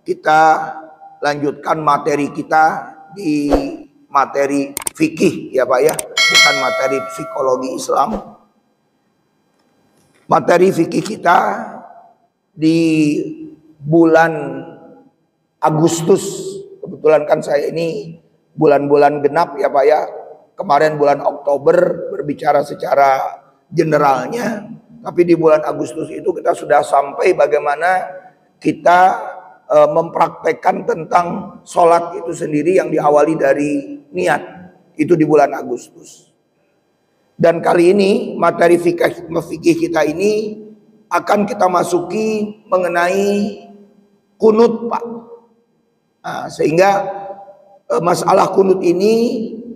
kita lanjutkan materi kita di materi fikih ya Pak ya, bukan materi psikologi Islam. Materi fikih kita di bulan Agustus, kebetulan kan saya ini bulan-bulan genap ya Pak ya. Kemarin bulan Oktober berbicara secara generalnya, tapi di bulan Agustus itu kita sudah sampai bagaimana kita mempraktekkan tentang sholat itu sendiri yang diawali dari niat, itu di bulan Agustus. Dan kali ini materi fikih kita ini akan kita masuki mengenai kunut Pak. Nah, sehingga masalah kunut ini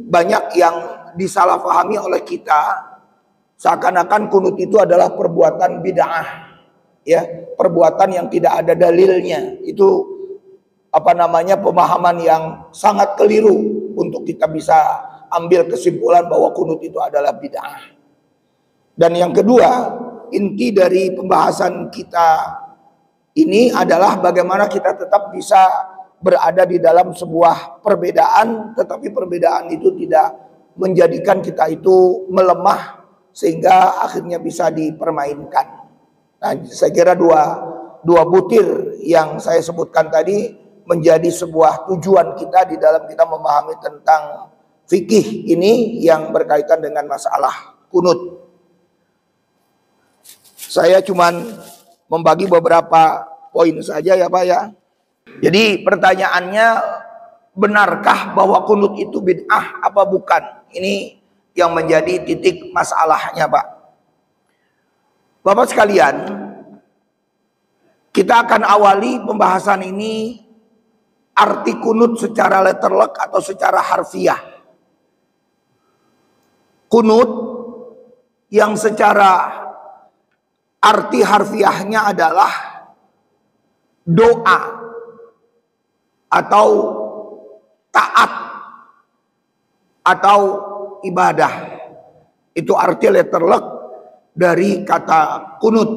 banyak yang disalahpahami oleh kita, seakan-akan kunut itu adalah perbuatan bid'ah, ya, perbuatan yang tidak ada dalilnya. Itu pemahaman yang sangat keliru untuk kita bisa ambil kesimpulan bahwa kunut itu adalah bid'ah. Dan yang kedua, inti dari pembahasan kita ini adalah bagaimana kita tetap bisa berada di dalam sebuah perbedaan, tetapi perbedaan itu tidak menjadikan kita itu melemah sehingga akhirnya bisa dipermainkan. Nah, saya kira dua butir yang saya sebutkan tadi menjadi sebuah tujuan kita di dalam kita memahami tentang fikih ini yang berkaitan dengan masalah kunut. Saya cuman membagi beberapa poin saja ya Pak ya. Jadi pertanyaannya, benarkah bahwa kunut itu bid'ah apa bukan? Ini yang menjadi titik masalahnya Pak. Bapak sekalian, kita akan awali pembahasan ini arti kunut secara letterlek atau secara harfiah. Kunut yang secara arti harfiahnya adalah doa atau taat atau ibadah. Itu arti letterlek dari kata kunut.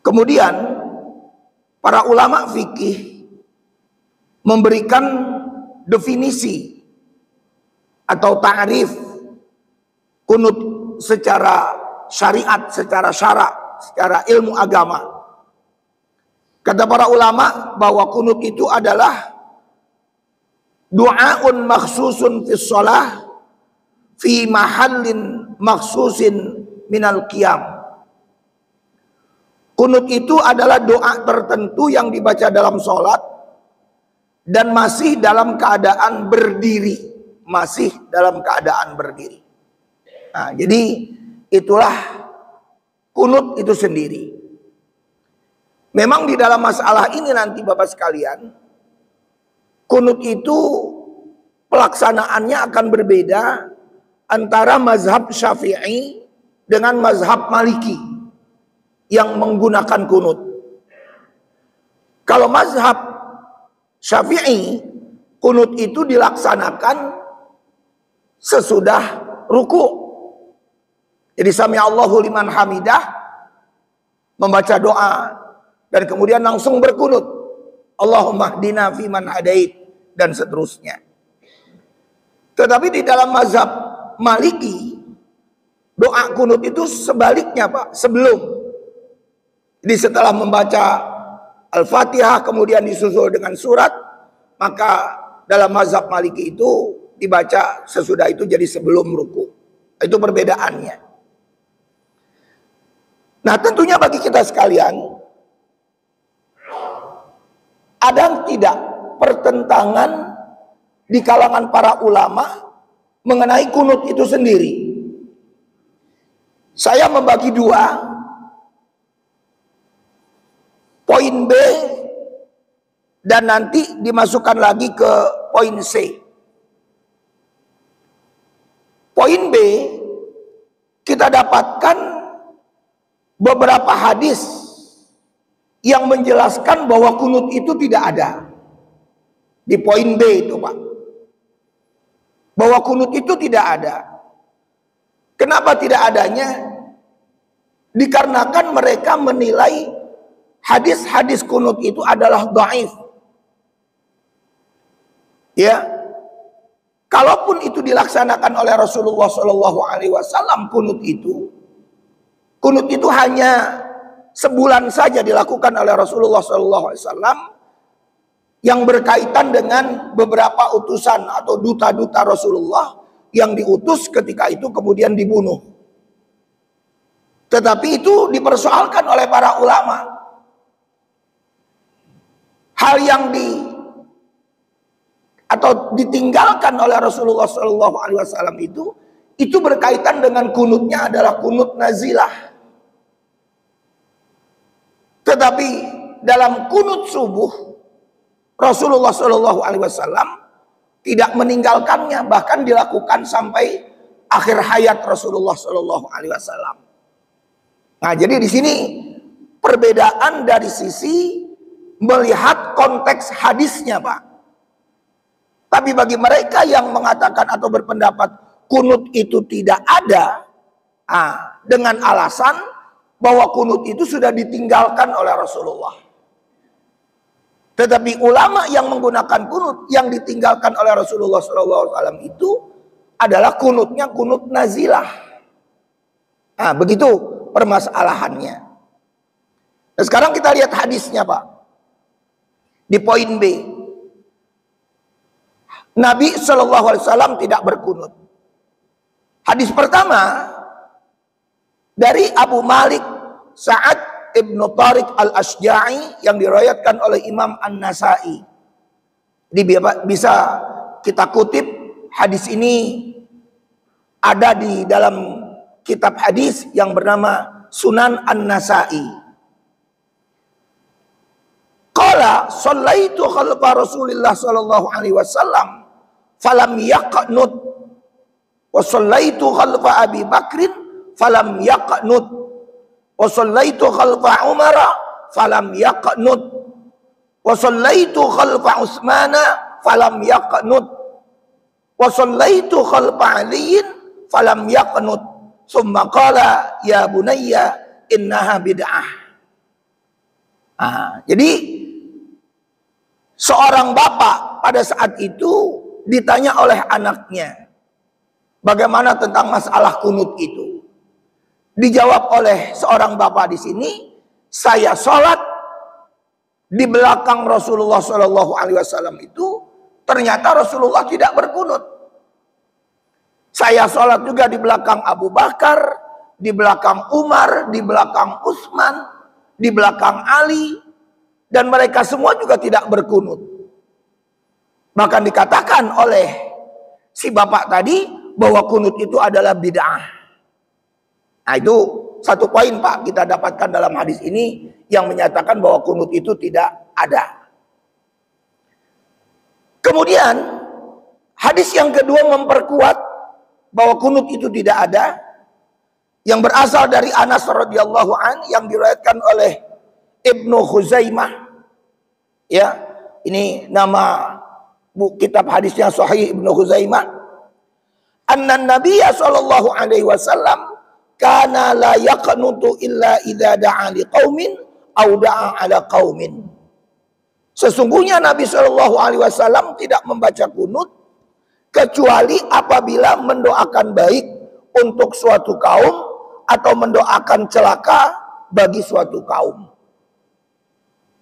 Kemudian para ulama fikih memberikan definisi atau ta'rif kunut secara syariat, secara syara, secara ilmu agama. Kata para ulama bahwa kunut itu adalah du'aun makhsusun fis shalah fi mahallin makhsusin minal qiyam. Kunut itu adalah doa tertentu yang dibaca dalam sholat dan masih dalam keadaan berdiri, masih dalam keadaan berdiri. Nah, jadi itulah kunut itu sendiri. Memang di dalam masalah ini nanti Bapak sekalian, kunut itu pelaksanaannya akan berbeda antara mazhab Syafi'i dengan mazhab Maliki yang menggunakan kunut. Kalau mazhab Syafi'i, kunut itu dilaksanakan sesudah ruku. Jadi sami Allahu liman hamidah, membaca doa, dan kemudian langsung berkunut, Allahumma hdina fiman hadait, dan seterusnya. Tetapi di dalam mazhab Maliki, doa kunut itu sebaliknya Pak, sebelum. Jadi setelah membaca Al-Fatihah kemudian disusul dengan surat, maka dalam mazhab Maliki itu dibaca sesudah itu, jadi sebelum ruku. Itu perbedaannya. Nah, tentunya bagi kita sekalian, ada tidak pertentangan di kalangan para ulama mengenai kunut itu sendiri? Saya membagi dua, poin B dan nanti dimasukkan lagi ke poin C. Poin B, kita dapatkan beberapa hadis yang menjelaskan bahwa kunut itu tidak ada. Di poin B itu Pak, bahwa kunut itu tidak ada. Kenapa tidak adanya? Dikarenakan mereka menilai hadis-hadis kunut itu adalah dhaif. Ya, kalaupun itu dilaksanakan oleh Rasulullah Shallallahu Alaihi Wasallam, kunut itu hanya sebulan saja dilakukan oleh Rasulullah Shallallahu Alaihi Wasallam, yang berkaitan dengan beberapa utusan atau duta-duta Rasulullah yang diutus ketika itu kemudian dibunuh. Tetapi itu dipersoalkan oleh para ulama. Hal yang ditinggalkan oleh Rasulullah Shallallahu Alaihi Wasallam itu berkaitan dengan kunutnya adalah kunut nazilah. Tetapi dalam kunut subuh Rasulullah Shallallahu Alaihi Wasallam tidak meninggalkannya, bahkan dilakukan sampai akhir hayat Rasulullah Shallallahu Alaihi Wasallam. Nah, jadi di sini perbedaan dari sisi melihat konteks hadisnya, Pak. Tapi bagi mereka yang mengatakan atau berpendapat kunut itu tidak ada, dengan alasan bahwa kunut itu sudah ditinggalkan oleh Rasulullah. Tetapi ulama yang menggunakan kunut yang ditinggalkan oleh Rasulullah SAW itu adalah kunutnya kunut nazilah. Nah, begitu permasalahannya. Nah, sekarang kita lihat hadisnya, Pak. Di poin B, Nabi SAW tidak berkunut. Hadis pertama dari Abu Malik Sa'ad ibnu Tariq al-Ashja'i yang diriwayatkan oleh Imam An-Nasai. Bisa kita kutip hadis ini ada di dalam kitab hadis yang bernama Sunan An-Nasai. Qala shallaitu khalfa Rasulillah sallallahu alaihi wasallam falam yaqnut wa shallaitu khalfa Abi Bakrin falam yaqnut wa shallaitu khalfa Umar falam yaqnut wa shallaitu khalfa Utsman falam yaqnut wa shallaitu khalfa Ali falam yaqnut summa qala ya bunayya innaha bid'ah. Jadi seorang bapak pada saat itu ditanya oleh anaknya bagaimana tentang masalah kunut itu. Dijawab oleh seorang bapak di sini, saya sholat di belakang Rasulullah Shallallahu Alaihi Wasallam itu ternyata Rasulullah tidak berkunut. Saya sholat juga di belakang Abu Bakar, di belakang Umar, di belakang Utsman, di belakang Ali, dan mereka semua juga tidak berkunut. Bahkan dikatakan oleh si bapak tadi bahwa kunut itu adalah bid'ah. Nah, itu satu poin, Pak, kita dapatkan dalam hadis ini yang menyatakan bahwa kunut itu tidak ada. Kemudian hadis yang kedua memperkuat bahwa kunut itu tidak ada, yang berasal dari Anas radhiyallahu an yang diriwayatkan oleh Ibnu Khuzaimah. Ya, ini nama kitab hadisnya Sahih Ibnu Khuzaimah. Anna Nabiyya sallallahu alaihi wasallam kana la yaqnutu illa idza da'a liqaumin aw da'a ala qaumin. Sesungguhnya Nabi Shallallahu Alaihi Wasallam tidak membaca kunut kecuali apabila mendoakan baik untuk suatu kaum atau mendoakan celaka bagi suatu kaum.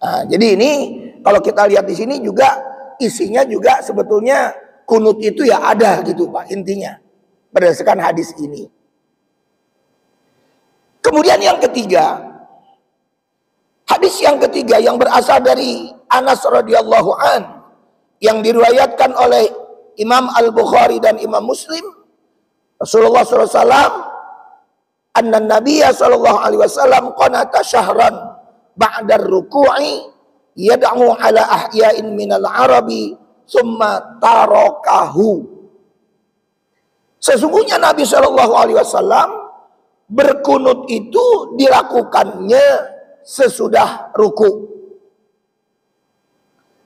Nah, jadi ini kalau kita lihat di sini juga isinya juga sebetulnya kunut itu ya ada gitu, Pak, intinya berdasarkan hadis ini. Kemudian yang ketiga, hadis yang ketiga yang berasal dari Anas radhiyallahu an yang diriwayatkan oleh Imam Al-Bukhari dan Imam Muslim, Rasulullah SAW, anna Nabiyya sallallahu alaihi wasallam qanata syahran ba'da ruku'i yad'u ala ahya'in minal arabi summa tarakahu. Sesungguhnya Nabi Shallallahu Alaihi Wasallam berkunut itu dilakukannya sesudah ruku.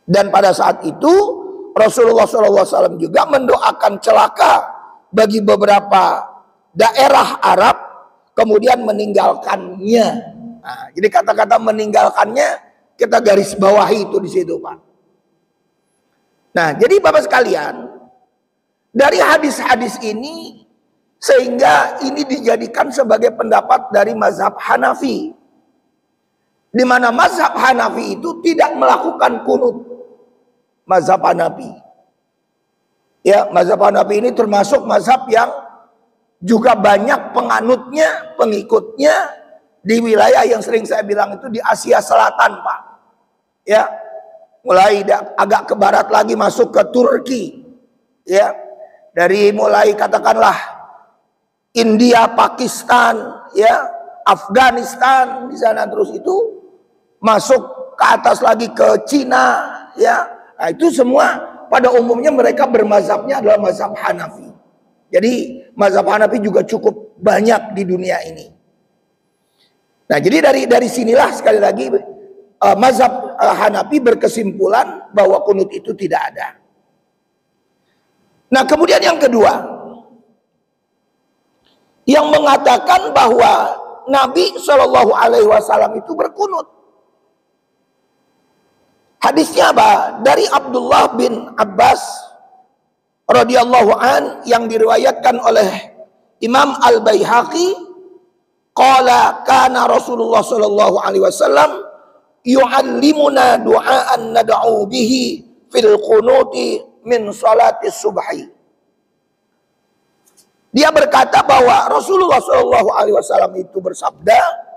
Dan pada saat itu Rasulullah SAW juga mendoakan celaka bagi beberapa daerah Arab kemudian meninggalkannya. Nah, jadi kata-kata meninggalkannya kita garis bawahi itu di situ, Pak. Nah, jadi Bapak sekalian, dari hadis-hadis ini sehingga ini dijadikan sebagai pendapat dari mazhab Hanafi, di mana mazhab Hanafi itu tidak melakukan kunut. Mazhab Hanafi, ya, mazhab Hanafi ini termasuk mazhab yang juga banyak penganutnya, pengikutnya di wilayah yang sering saya bilang itu di Asia Selatan, Pak. Ya, mulai agak ke barat lagi masuk ke Turki, ya, dari mulai katakanlah India, Pakistan, ya, Afghanistan di sana, terus itu masuk ke atas lagi ke Cina, ya. Nah, itu semua pada umumnya mereka bermazhabnya adalah mazhab Hanafi. Jadi mazhab Hanafi juga cukup banyak di dunia ini. Nah, jadi dari sinilah sekali lagi mazhab Hanafi berkesimpulan bahwa kunut itu tidak ada. Nah, kemudian yang kedua, yang mengatakan bahwa Nabi Shallallahu Alaihi Wasallam itu berkunut. Hadisnya apa? Dari Abdullah bin Abbas radhiyallahu an yang diriwayatkan oleh Imam Al-Baihaqi. Qala kana Rasulullah sallallahu alaihi wasallam yu'allimuna du'aan nad'u bihi fil qunuti min salati subhi. Dia berkata bahwa Rasulullah sallallahu alaihi wasallam itu bersabda,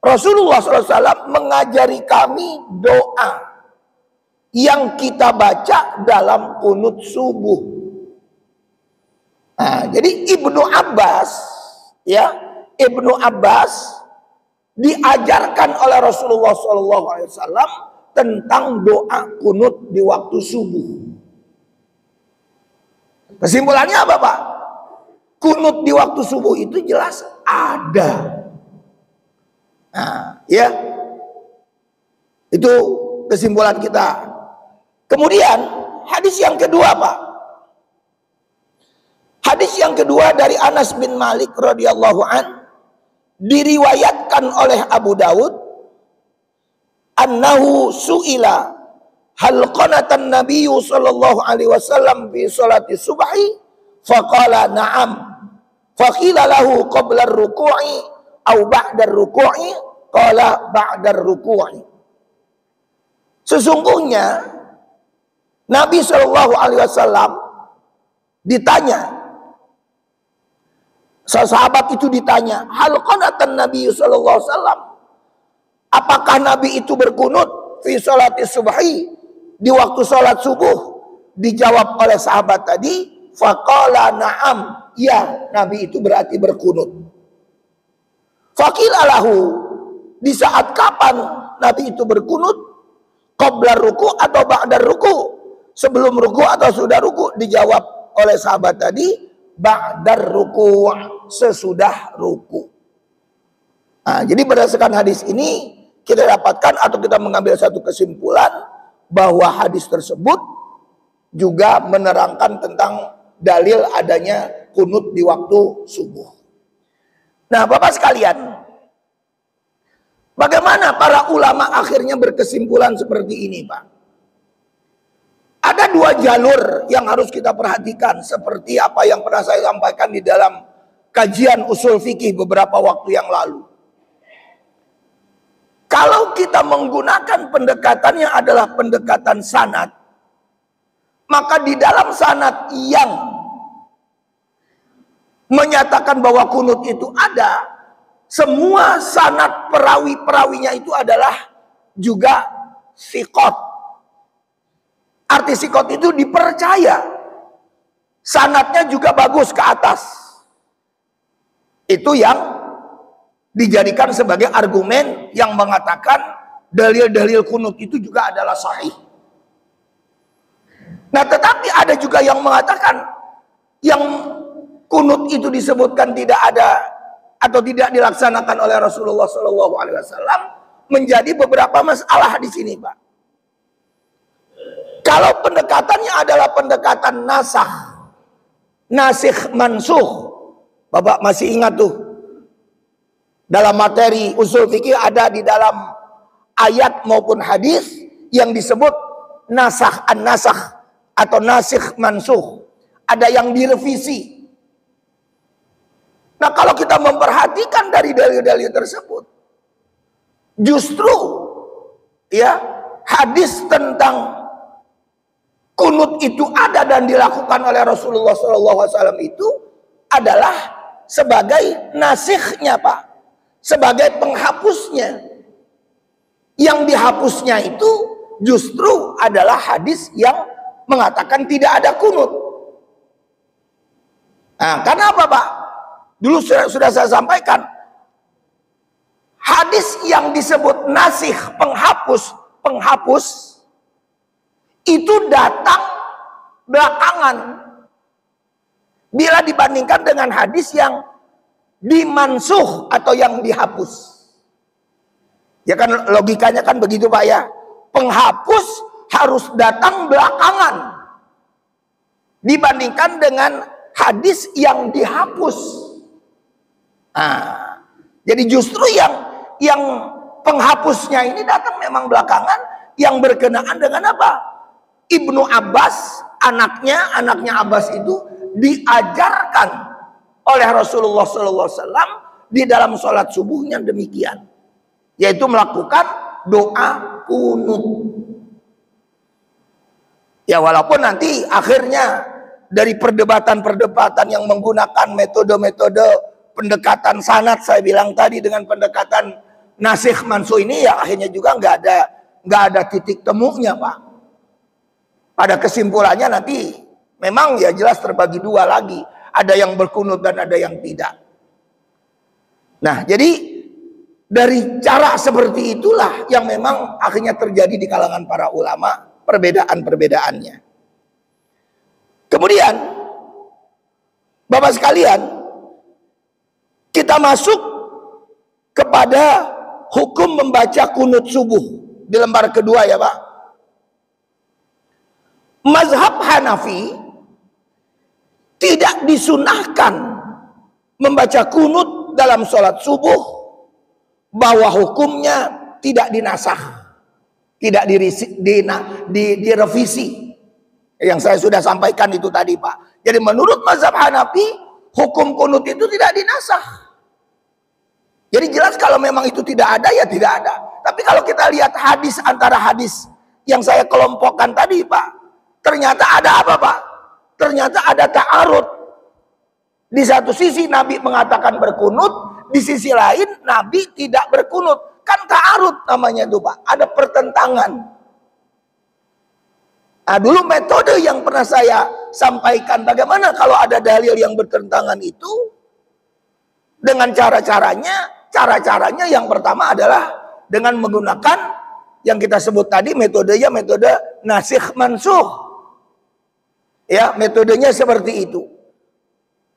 Rasulullah sallallahu alaihi wasallam mengajari kami doa yang kita baca dalam kunut subuh. Nah, jadi Ibnu Abbas, ya, Ibnu Abbas diajarkan oleh Rasulullah SAW tentang doa kunut di waktu subuh. Kesimpulannya apa, Pak? Kunut di waktu subuh itu jelas ada. Nah, ya, itu kesimpulan kita. Kemudian hadis yang kedua, Pak. Hadis yang kedua dari Anas bin Malik radhiyallahu an, diriwayatkan oleh Abu Dawud, annahu su'ila hal qanatan nabiyyu sallallahu alaihi wasallam fi sholati subhi faqala na'am faqila lahu qabla ar-ruku'i aw ba'da ar-ruku'i qala ba'da ar-ruku'i. Sesungguhnya Nabi sallallahu alaihi wasallam ditanya, sahabat itu ditanya, hal qanatan Nabi sallallahu alaihi wasallam, apakah Nabi itu berkunut fi sholati subhi di waktu sholat subuh? Dijawab oleh sahabat tadi, faqala na'am, ya, Nabi itu berarti berkunut. Faqila lahu, di saat kapan Nabi itu berkunut? Qabla ruku atau ba'da ruku? Sebelum ruku atau sudah ruku? Dijawab oleh sahabat tadi, ba'dar ruku', sesudah ruku. Nah, jadi berdasarkan hadis ini kita dapatkan atau kita mengambil satu kesimpulan bahwa hadis tersebut juga menerangkan tentang dalil adanya kunut di waktu subuh. Nah, Bapak sekalian, bagaimana para ulama akhirnya berkesimpulan seperti ini, Pak? Ada dua jalur yang harus kita perhatikan, seperti apa yang pernah saya sampaikan di dalam kajian usul fikih beberapa waktu yang lalu. Kalau kita menggunakan pendekatannya adalah pendekatan sanad, maka di dalam sanad yang menyatakan bahwa kunut itu ada, semua sanad perawi-perawinya itu adalah juga thiqat. Arti sikot itu dipercaya, sanadnya juga bagus ke atas. Itu yang dijadikan sebagai argumen yang mengatakan dalil-dalil kunut itu juga adalah sahih. Nah, tetapi ada juga yang mengatakan yang kunut itu disebutkan tidak ada atau tidak dilaksanakan oleh Rasulullah SAW menjadi beberapa masalah di sini, Pak. Kalau pendekatannya adalah pendekatan nasikh mansuh, Bapak masih ingat tuh dalam materi usul fikih ada di dalam ayat maupun hadis yang disebut nasakh an-nasakh atau nasikh mansukh. Ada yang direvisi. Nah, kalau kita memperhatikan dari dalil-dalil tersebut, justru ya hadis tentang kunut itu ada dan dilakukan oleh Rasulullah SAW itu adalah sebagai nasikhnya, Pak, sebagai penghapusnya. Yang dihapusnya itu justru adalah hadis yang mengatakan tidak ada kunut. Nah, karena apa, Pak? Dulu sudah saya sampaikan, hadis yang disebut nasikh, penghapus itu datang belakangan bila dibandingkan dengan hadis yang dimansuh atau yang dihapus. Ya kan logikanya kan begitu, Pak, ya. Penghapus harus datang belakangan dibandingkan dengan hadis yang dihapus. Nah, jadi justru yang penghapusnya ini datang memang belakangan, yang berkenaan dengan apa? Ibnu Abbas, anaknya Abbas itu diajarkan oleh Rasulullah SAW di dalam sholat subuhnya demikian, yaitu melakukan doa kunut. Ya, walaupun nanti akhirnya dari perdebatan-perdebatan yang menggunakan metode-metode pendekatan sanad, saya bilang tadi, dengan pendekatan nasikh mansuh ini, ya akhirnya juga nggak ada titik temunya, Pak. Pada kesimpulannya nanti memang ya jelas terbagi dua lagi, ada yang berkunut dan ada yang tidak. Nah, jadi dari cara seperti itulah yang memang akhirnya terjadi di kalangan para ulama, perbedaan-perbedaannya. Kemudian Bapak sekalian, kita masuk kepada hukum membaca kunut subuh di lembar kedua, ya Pak. Mazhab Hanafi tidak disunahkan membaca kunut dalam sholat subuh, bahwa hukumnya tidak dinasakh, tidak direvisi. Yang saya sudah sampaikan itu tadi, Pak. Jadi menurut mazhab Hanafi, hukum kunut itu tidak dinasakh. Jadi jelas kalau memang itu tidak ada, ya tidak ada. Tapi kalau kita lihat hadis, antara hadis yang saya kelompokkan tadi, Pak, ternyata ada apa, Pak? Ternyata ada ta'arud. Di satu sisi Nabi mengatakan berkunut, di sisi lain Nabi tidak berkunut. Kan ta'arud namanya itu, Pak. Ada pertentangan. Nah, dulu metode yang pernah saya sampaikan, bagaimana kalau ada dalil yang bertentangan itu, dengan cara-caranya yang pertama adalah dengan menggunakan yang kita sebut tadi metodenya metode nasikh mansuh. Ya, metodenya seperti itu.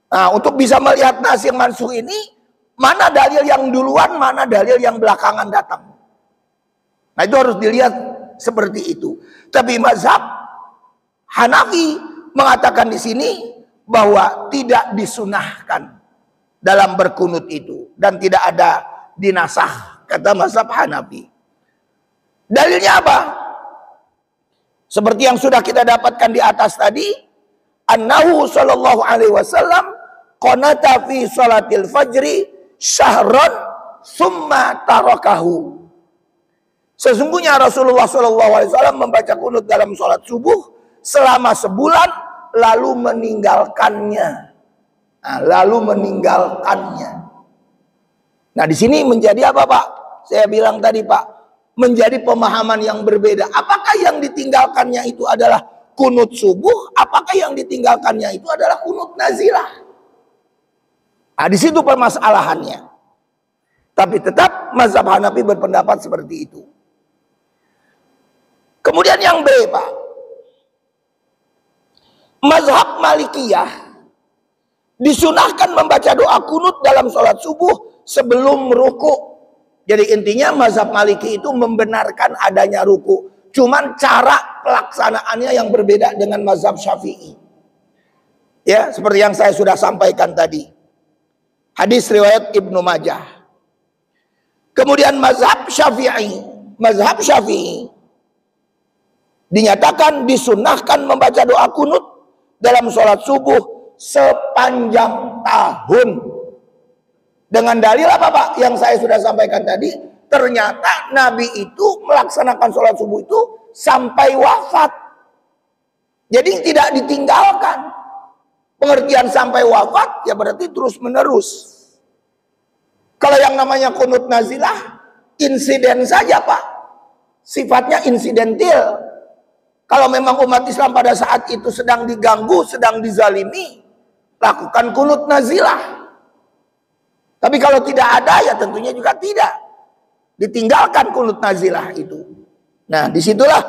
Nah, untuk bisa melihat nasikh mansuh ini, mana dalil yang duluan, mana dalil yang belakangan datang. Nah, itu harus dilihat seperti itu. Tapi mazhab Hanafi mengatakan di sini bahwa tidak disunahkan dalam berkunut itu, dan tidak ada dinasakh, kata mazhab Hanafi. Dalilnya apa? Seperti yang sudah kita dapatkan di atas tadi, annahu sallallahu alaihi wasallam qanata fi salatil fajri syahran summa tarakahu. Sesungguhnya Rasulullah sallallahu alaihi wasallam membaca kunut dalam salat subuh selama sebulan, lalu meninggalkannya. Nah, di sini menjadi apa, Pak? Saya bilang tadi, Pak, menjadi pemahaman yang berbeda. Apakah yang ditinggalkannya itu adalah kunut subuh? Apakah yang ditinggalkannya itu adalah kunut nazilah? Nah, di situ permasalahannya. Tapi tetap mazhab Hanafi berpendapat seperti itu. Kemudian yang B, Pak. Mazhab Malikiyah disunahkan membaca doa kunut dalam sholat subuh sebelum ruku. Jadi intinya mazhab Maliki itu membenarkan adanya ruku. Cuman cara pelaksanaannya yang berbeda dengan mazhab Syafi'i. Ya, seperti yang saya sudah sampaikan tadi. Hadis riwayat Ibnu Majah. Kemudian mazhab Syafi'i dinyatakan disunahkan membaca doa kunut dalam sholat subuh sepanjang tahun. Dengan dalil apa Pak? Yang saya sudah sampaikan tadi, ternyata Nabi itu melaksanakan sholat subuh itu sampai wafat. Jadi tidak ditinggalkan. Pengertian sampai wafat ya berarti terus menerus. Kalau yang namanya kunut nazilah insiden saja Pak, sifatnya insidentil. Kalau memang umat Islam pada saat itu sedang diganggu, sedang dizalimi, lakukan kunut nazilah. Tapi kalau tidak ada ya tentunya juga tidak ditinggalkan kunut nazilah itu. Nah disitulah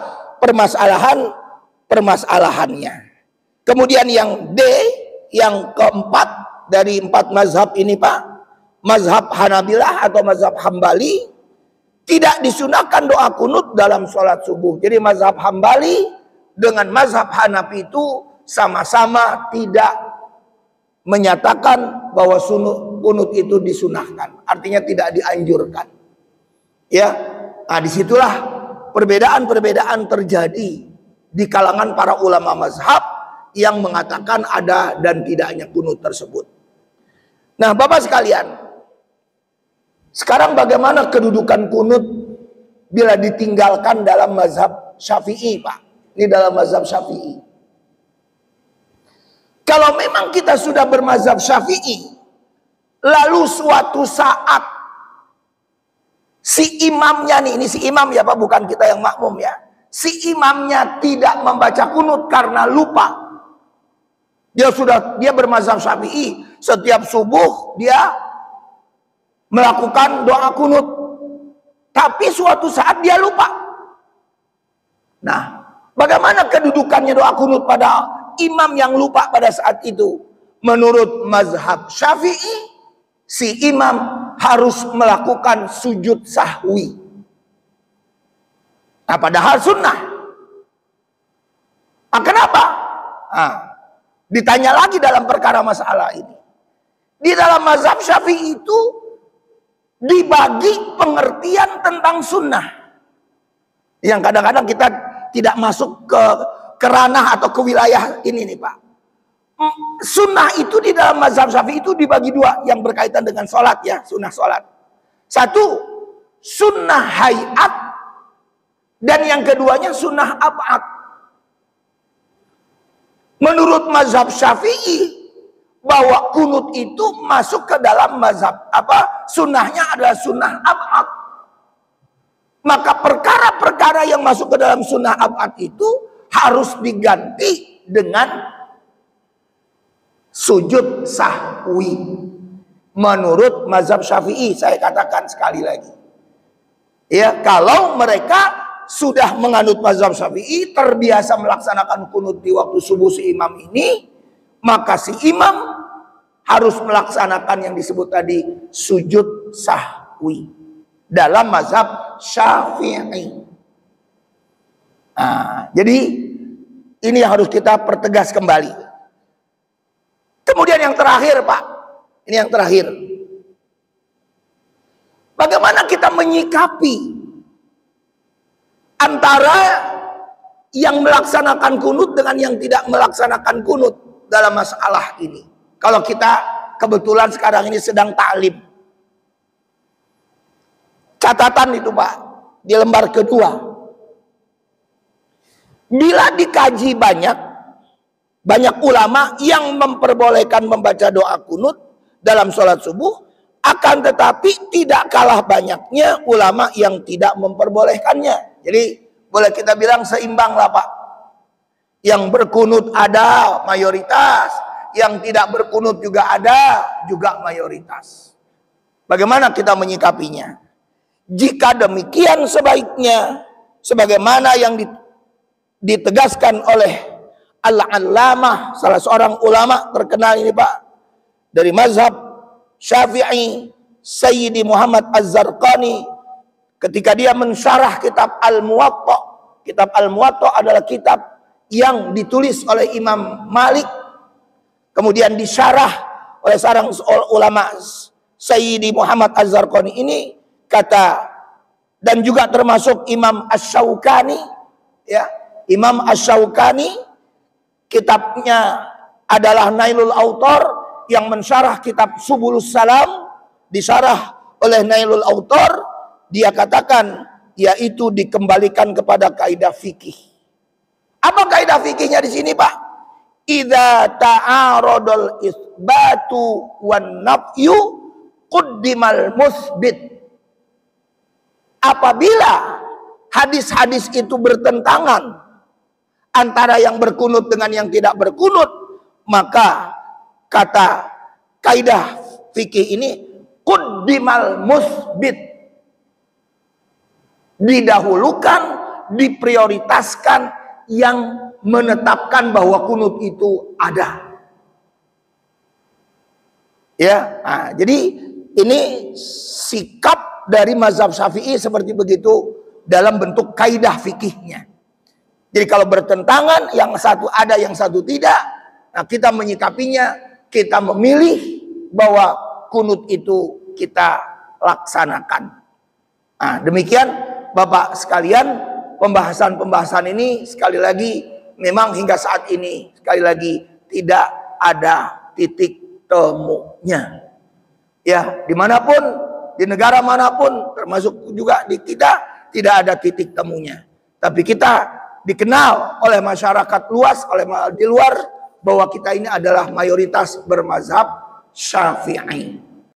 permasalahannya. Kemudian yang D, yang keempat dari 4 mazhab ini Pak, mazhab Hanabilah atau mazhab Hambali, tidak disunahkan doa kunut dalam sholat subuh. Jadi mazhab Hambali dengan mazhab Hanafi itu sama-sama tidak menyatakan bahwa kunut itu disunahkan. Artinya tidak dianjurkan. Ya, nah disitulah perbedaan-perbedaan terjadi di kalangan para ulama mazhab yang mengatakan ada dan tidaknya kunut tersebut. Nah Bapak sekalian, sekarang bagaimana kedudukan kunut bila ditinggalkan dalam mazhab Syafi'i Pak? Ini dalam mazhab Syafi'i. Kalau memang kita sudah bermazhab Syafi'i, lalu suatu saat si imamnya nih, ini si imam ya Pak, bukan kita yang makmum ya. Si imamnya tidak membaca kunut karena lupa. Dia bermazhab Syafi'i, setiap subuh dia melakukan doa kunut. Tapi suatu saat dia lupa. Nah, bagaimana kedudukannya doa kunut pada imam yang lupa pada saat itu? Menurut mazhab Syafi'i, si imam harus melakukan sujud sahwi. Nah, padahal sunnah. Nah, kenapa? Nah, ditanya lagi dalam perkara masalah ini. Di dalam mazhab Syafi'i itu dibagi pengertian tentang sunnah. Yang kadang-kadang kita tidak masuk ke ranah atau ke wilayah ini nih Pak. Sunnah itu di dalam mazhab Syafi'i itu dibagi 2 yang berkaitan dengan sholat ya, sunnah sholat. Satu, sunnah hayat, dan yang keduanya sunnah ab'ad. Menurut mazhab Syafi'i, bahwa kunut itu masuk ke dalam mazhab sunnahnya adalah sunnah ab'ad. Maka perkara-perkara yang masuk ke dalam sunnah ab'ad itu harus diganti dengan sujud sahwi. Menurut mazhab Syafi'i, saya katakan sekali lagi. Ya, kalau mereka sudah menganut mazhab Syafi'i, terbiasa melaksanakan kunut di waktu subuh si imam ini, maka si imam harus melaksanakan yang disebut tadi sujud sahwi dalam mazhab Syafi'i. Nah, jadi ini yang harus kita pertegas kembali. Kemudian yang terakhir Pak, ini yang terakhir. Bagaimana kita menyikapi antara yang melaksanakan kunut dengan yang tidak melaksanakan kunut dalam masalah ini? Kalau kita kebetulan sekarang ini sedang ta'lim. Catatan itu Pak, di lembar kedua. Bila dikaji banyak ulama yang memperbolehkan membaca doa kunut dalam sholat subuh, akan tetapi tidak kalah banyaknya ulama yang tidak memperbolehkannya. Jadi boleh kita bilang seimbang lah Pak. Yang berkunut ada mayoritas, yang tidak berkunut juga ada juga mayoritas. Bagaimana kita menyikapinya? Jika demikian sebaiknya sebagaimana yang ditegaskan oleh Al-Allamah, salah seorang ulama terkenal ini Pak, dari mazhab Syafi'i, Sayyidi Muhammad Az-Zarqani, ketika dia mensyarah kitab Al-Muwatta. Kitab Al-Muwatta adalah kitab yang ditulis oleh Imam Malik, kemudian disyarah oleh seorang ulama Sayyidi Muhammad Az-Zarqani ini. kata, dan juga termasuk Imam Asy-Syaukani, ya, Imam Asy-Syaukani kitabnya adalah Nailul Autor yang mensyarah kitab Subulus Salam, disyarah oleh Nailul Autor. Dia katakan yaitu dikembalikan kepada kaidah fikih. Apa kaidah fikihnya di sini, Pak? Idza ta'aradul isbatu wan nafyu quddimal musbit. Apabila hadis-hadis itu bertentangan antara yang berkunut dengan yang tidak berkunut, maka kata kaidah fikih ini quddimal musbit, didahulukan, diprioritaskan yang menetapkan bahwa kunut itu ada. Ya, nah, jadi ini sikap dari mazhab Syafi'i seperti begitu dalam bentuk kaidah fikihnya. Jadi kalau bertentangan, yang satu ada, yang satu tidak, nah kita menyikapinya, kita memilih bahwa kunut itu kita laksanakan. Nah, demikian Bapak sekalian, pembahasan-pembahasan ini sekali lagi memang hingga saat ini sekali lagi tidak ada titik temunya. Ya, dimanapun, di negara manapun, termasuk juga di kita, tidak ada titik temunya. Tapi kita dikenal oleh masyarakat luas, oleh di luar, bahwa kita ini adalah mayoritas bermazhab Syafi'i.